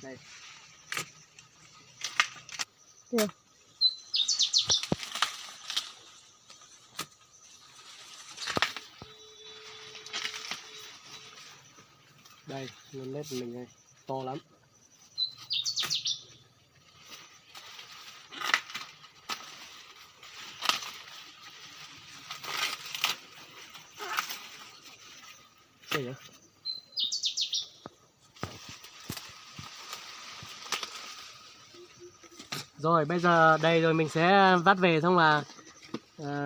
Đây. Được. Đây, nguyên nếp của mình đây, to lắm. Đây nhá. Rồi bây giờ đây rồi mình sẽ vắt về xong là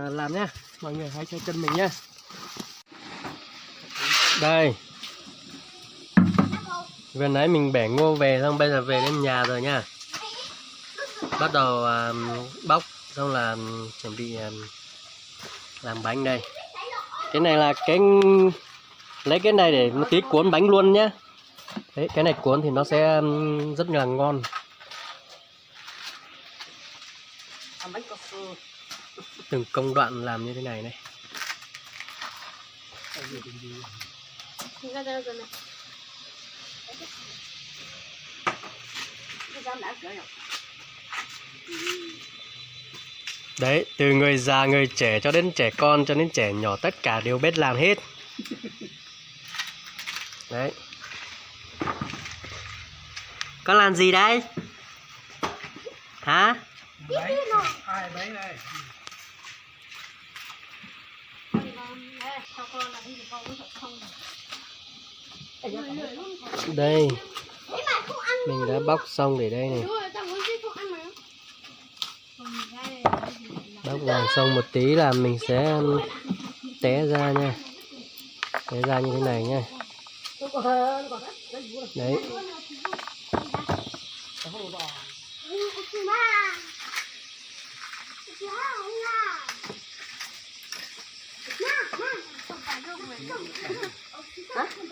làm nhá. Mọi người hãy cho chân mình nhá. Đây. Vừa nãy mình bẻ ngô về xong bây giờ về đến nhà rồi nha. Bắt đầu bóc xong là chuẩn bị làm bánh đây. Cái này là lấy cái này để một tí cuốn bánh luôn nhá. Đấy, cái này cuốn thì nó sẽ rất là ngon. Từng công đoạn làm như thế này này. Đấy, từ người già, người trẻ cho đến trẻ con, cho đến trẻ nhỏ, tất cả đều biết làm hết. Đấy. Con làm gì đấy? Hả? Hai bấy này. Đây. Mình đã bóc xong để đây này. Bóc vàng xong một tí là mình sẽ té ra nha. Té ra như thế này nha. Đấy.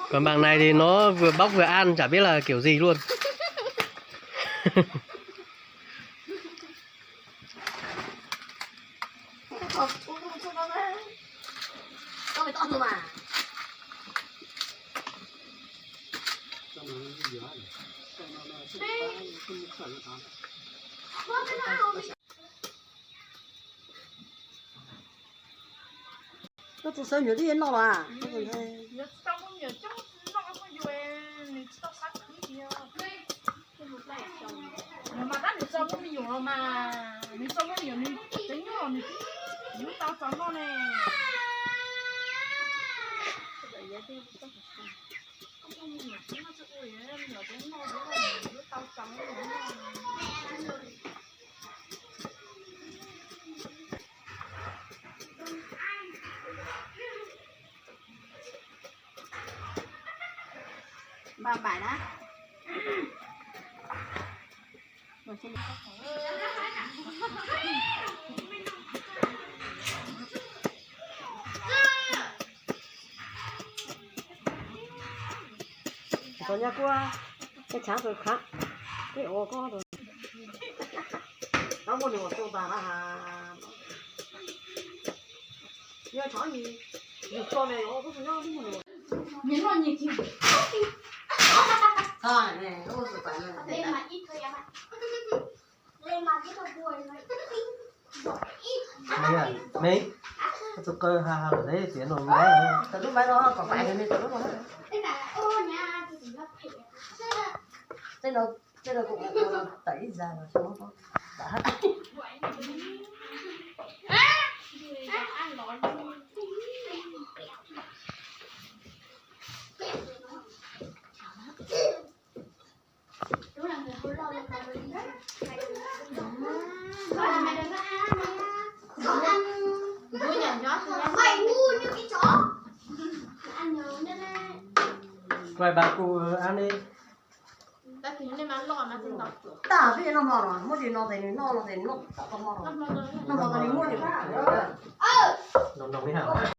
Còn bạn này thì nó vừa bóc vừa ăn, chả biết là kiểu gì luôn. Nó tụi sao nhiều đi nó à? Mà đã được xong cũng nhiều mà mình xong cũng nhiều mình tính rồi mình tao sống nó nè. Ba bài đó. Có nhà qua cái cháo rồi khác cái ổ có rồi nó muốn được tôi bà là nhớ chó gì được con này ổ có nhau đi một Miếng nó nhịp nhịp. thôi này nó có phải là Lên mặt ít thôi em ạ. Lên mặt ít thôi buồn rồi. Mấy à? Mấy? Tôi cơ ha ở đấy chuyển rồi máy. từ lúc máy đó còn phải thì từ lúc đó Thế là ô nha, thì chỉ là phải. thế nó cũng tẩy ra rồi xong nó đã Ăn nói. Đúng là người hối lo lên mà đi. Gọi là mày đừng có ăn mày nha. Không ăn. Vui nhảy nhót thôi. Mày ngu như cái chó. Ăn nhiều nên đây. Vậy bà cụ ăn đi. Ta thì nên mà lọ mà trên đó. ta biết nó mò rồi mua gì nó thì nó không mò rồi nó mò thì mua thì khác Nồng nồng đi hả?